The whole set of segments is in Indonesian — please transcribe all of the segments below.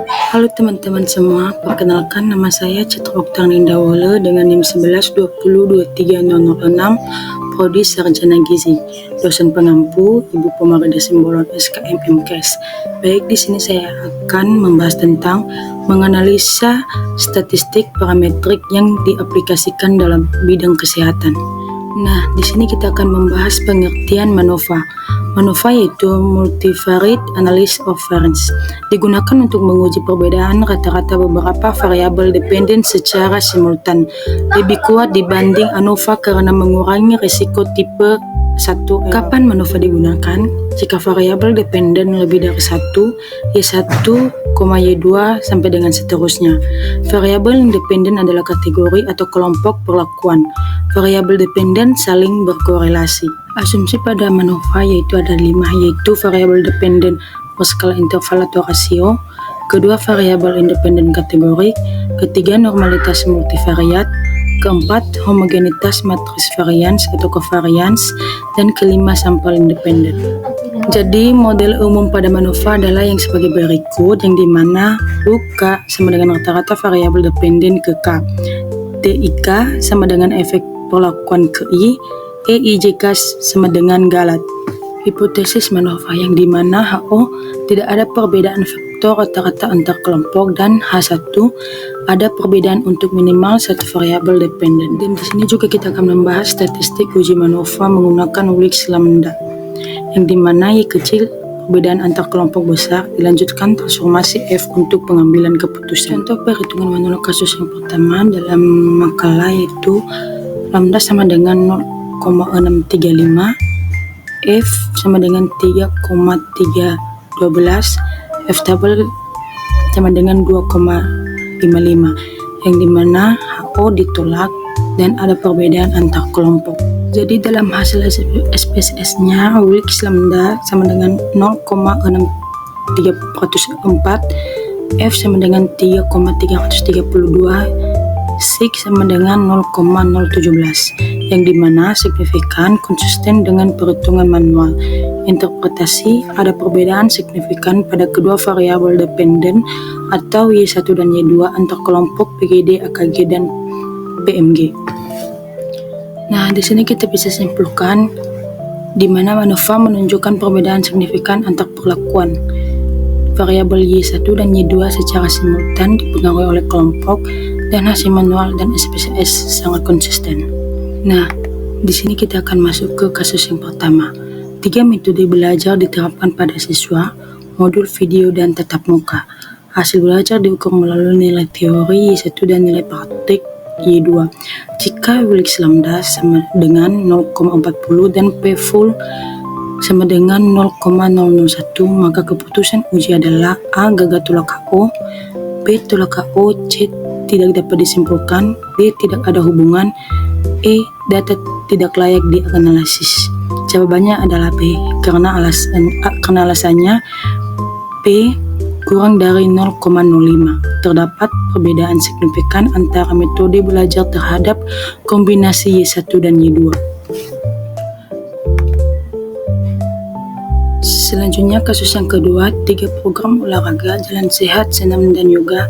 Halo teman-teman semua, perkenalkan nama saya Citra Oktar Nindawala dengan NIM 11202306, Prodi Sarjana Gizi, dosen pengampu Ibu Pemarida Simbolon SKM MKes. Baik, di sini saya akan membahas tentang menganalisa statistik parametrik yang diaplikasikan dalam bidang kesehatan. Nah, di sini kita akan membahas pengertian MANOVA. MANOVA yaitu Multivariate Analysis of Variance, digunakan untuk menguji perbedaan rata-rata beberapa variabel dependen secara simultan. Lebih kuat dibanding ANOVA karena mengurangi risiko tipe 1. Kapan MANOVA digunakan? Jika variabel dependen lebih dari 1, Y1, Y2 sampai dengan seterusnya. Variabel independen adalah kategori atau kelompok perlakuan. Variabel dependen saling berkorelasi. Asumsi pada MANOVA yaitu ada 5, yaitu variabel dependen berskala interval atau rasio, kedua variabel independen kategorik, ketiga normalitas multivariat, keempat homogenitas matris varians atau covariance, dan kelima sampel independen. Jadi model umum pada MANOVA adalah yang sebagai berikut, yang dimana UK sama dengan rata-rata variabel dependen ke K, TIK sama dengan efek perlakuan ke I, EIJK sama dengan galat. Hipotesis MANOVA yang dimana HO tidak ada perbedaan faktor rata-rata antar kelompok dan H1 ada perbedaan untuk minimal satu variabel dependen. Dan di sini juga kita akan membahas statistik uji MANOVA menggunakan Wilks lambda, yang dimana Y kecil perbedaan antar kelompok besar, dilanjutkan transformasi F untuk pengambilan keputusan. Contoh perhitungan manual kasus yang pertama dalam makalah yaitu lambda sama dengan 0,635, F sama dengan 3,312, F tabel sama dengan 2,55, yang dimana HO ditolak dan ada perbedaan antar kelompok. Jadi dalam hasil SPSS-nya Wilks lambda sama dengan 0,6304, F sama dengan 3,332, SIG sama dengan 0,017, yang dimana signifikan konsisten dengan perhitungan manual. Interpretasi ada perbedaan signifikan pada kedua variabel dependen atau Y1 dan Y2 antar kelompok PGD, AKG, dan PMG. Nah, di sini kita bisa simpulkan di mana MANOVA menunjukkan perbedaan signifikan antar perlakuan variabel Y1 dan Y2 secara simultan dipengaruhi oleh kelompok, dan hasil manual dan SPSS sangat konsisten. Nah, di sini kita akan masuk ke kasus yang pertama. 3 metode belajar diterapkan pada siswa, modul video dan tatap muka. Hasil belajar diukur melalui nilai teori Y1 dan nilai praktik Y2. Jika Wilks lambda sama dengan 0,40 dan P full sama dengan 0,001, maka keputusan uji adalah A. Gagal tolak HO, B. Tolak HO, C. Tidak dapat disimpulkan, D. Tidak ada hubungan, E. Data tidak layak dianalisis. Jawabannya adalah B, karena alasannya P kurang dari 0,05. Terdapat perbedaan signifikan antara metode belajar terhadap kombinasi Y1 dan Y2. Selanjutnya kasus yang kedua, 3 program olahraga, jalan sehat, senam, dan yoga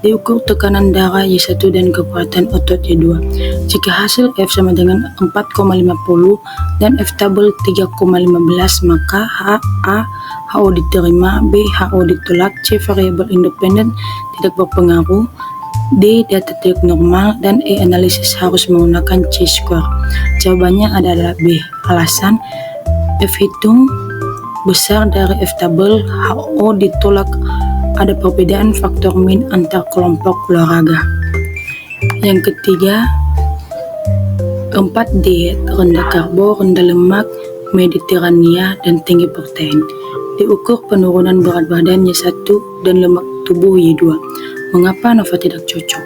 diukur tekanan darah Y1 dan kekuatan otot Y2. Jika hasil F sama dengan 4,50 dan F tabel 3,15, maka A. HO diterima, B. HO ditolak, C. Variabel independen tidak berpengaruh, D. Data tidak normal, dan E. Analisis harus menggunakan C-square. Jawabannya adalah B. Alasan F hitung besar dari F tabel, HO ditolak, ada perbedaan faktor min antar kelompok olahraga. Yang ketiga, 4 diet rendah karbo, rendah lemak, mediterania, dan tinggi protein. Diukur penurunan berat badan Y1 dan lemak tubuh Y2. Mengapa MANOVA tidak cocok?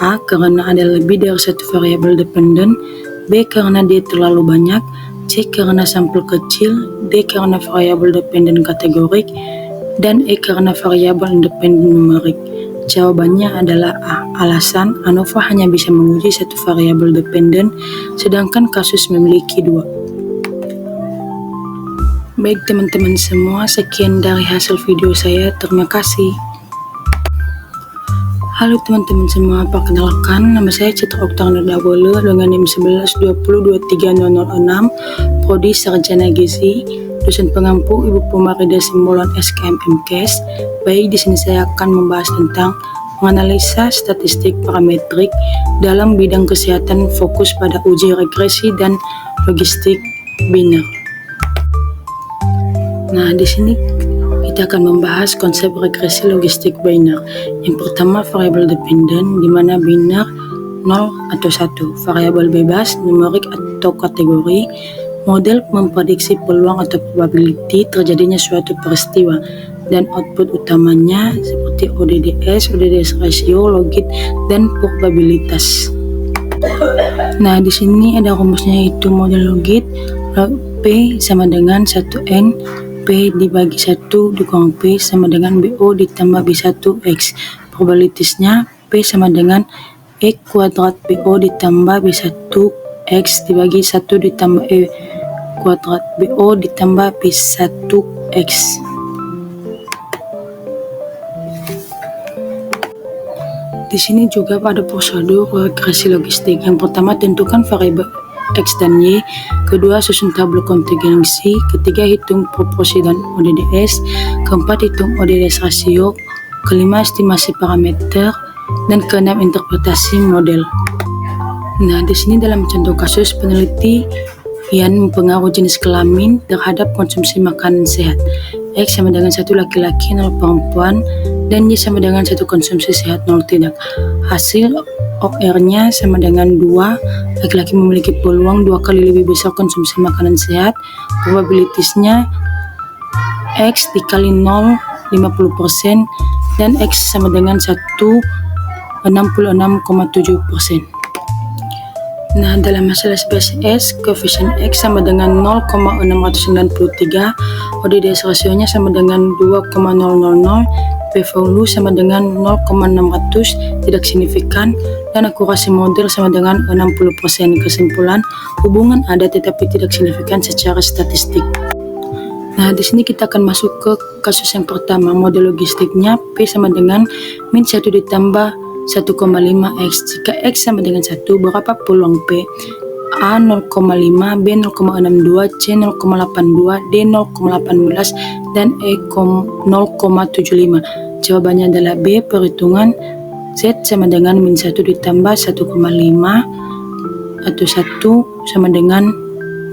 A. Karena ada lebih dari satu variabel dependen, B. Karena dia terlalu banyak, C. Karena sampel kecil, D. Karena variabel dependen kategorik, dan E. Karena variabel independen numerik. Jawabannya adalah A. Alasan ANOVA hanya bisa menguji satu variabel dependen, sedangkan kasus memiliki 2. Baik teman-teman semua, sekian dari hasil video saya. Terima kasih. Halo teman-teman semua, perkenalkan nama saya Citra Oktana Dawole dengan NIM 11202306, Prodi Sarjana Gizi, dosen pengampu Ibu Pumarida Simbolon SKMMKes. Baik, di sini saya akan membahas tentang menganalisa statistik parametrik dalam bidang kesehatan fokus pada uji regresi dan logistik biner. Nah, di sini kita akan membahas konsep regresi logistik biner. Yang pertama, variabel dependen, di mana biner 0 atau 1, variabel bebas, numerik atau kategori, model memprediksi peluang atau probability terjadinya suatu peristiwa, dan output utamanya seperti ODDS ratio, logit, dan probabilitas. Nah, di sini ada rumusnya, yaitu model logit P sama dengan 1N P dibagi 1 dikurang P sama dengan BO ditambah B1X. Probabilitasnya P sama dengan E kuadrat BO ditambah B1X dibagi 1 ditambah E kuadrat BO ditambah B1X. Di sini juga pada prosedur regresi logistik. Yang pertama, tentukan variabel X dan Y, kedua susun tabel kontingensi, ketiga hitung proporsi dan ODDS, keempat hitung ODDS rasio, kelima estimasi parameter, dan keenam interpretasi model. Nah, di sini dalam contoh kasus peneliti yang mempengaruhi jenis kelamin terhadap konsumsi makanan sehat. X sama dengan 1 laki-laki, 0 perempuan, dan Y sama dengan 1 konsumsi sehat, 0 tidak. Hasil OR-nya sama dengan 2, laki-laki memiliki peluang 2 kali lebih besar konsumsi makanan sehat, probabilitasnya X dikali 0, 50%, dan X sama dengan 66,7%. Nah, dalam masalah spesies, koefisien X sama dengan 0,693, ODDS rasionya sama dengan 2,000, p-value sama dengan 0,600, tidak signifikan, dan akurasi model sama dengan 60%. Kesimpulan, hubungan ada tetapi tidak signifikan secara statistik. Nah, di sini kita akan masuk ke kasus yang pertama. Model logistiknya P sama dengan min 1 ditambah 1,5X. Jika X sama dengan 1, berapa peluang P? A 0,5, B 0,62, C 0,82, D 0,18, dan E 0,75. Jawabannya adalah B. Perhitungan Z sama dengan min 1 ditambah 1,5 atau 1 sama dengan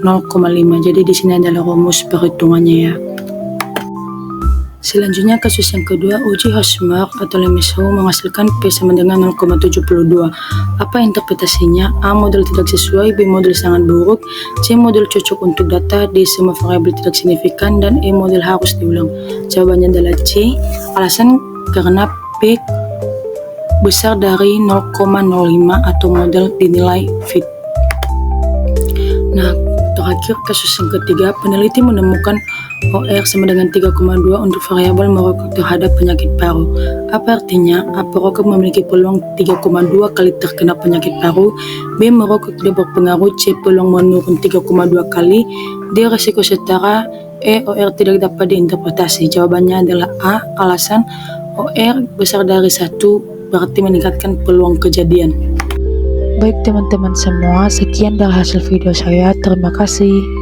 0,5. Jadi di sini adalah rumus perhitungannya ya. Selanjutnya kasus yang kedua, uji Hosmer atau Lemeshow menghasilkan P sama dengan 0,72. Apa interpretasinya? A. Model tidak sesuai, B. Model sangat buruk, C. Model cocok untuk data, D. Semua variabel tidak signifikan, dan E. Model harus diulang. Jawabannya adalah C. Alasan karena P besar dari 0,05 atau model dinilai fit. Nah, terakhir kasus yang ketiga, peneliti menemukan OR sama dengan 3,2 untuk variabel merokok terhadap penyakit paru. Apa artinya? A. Perokok memiliki peluang 3,2 kali terkena penyakit paru, B. Merokok tidak berpengaruh, C. Peluang menurun 3,2 kali, D. Risiko setara, E. OR tidak dapat diinterpretasi. Jawabannya adalah A. Alasan OR besar dari 1 berarti meningkatkan peluang kejadian. Baik teman-teman semua, sekian dari hasil video saya. Terima kasih.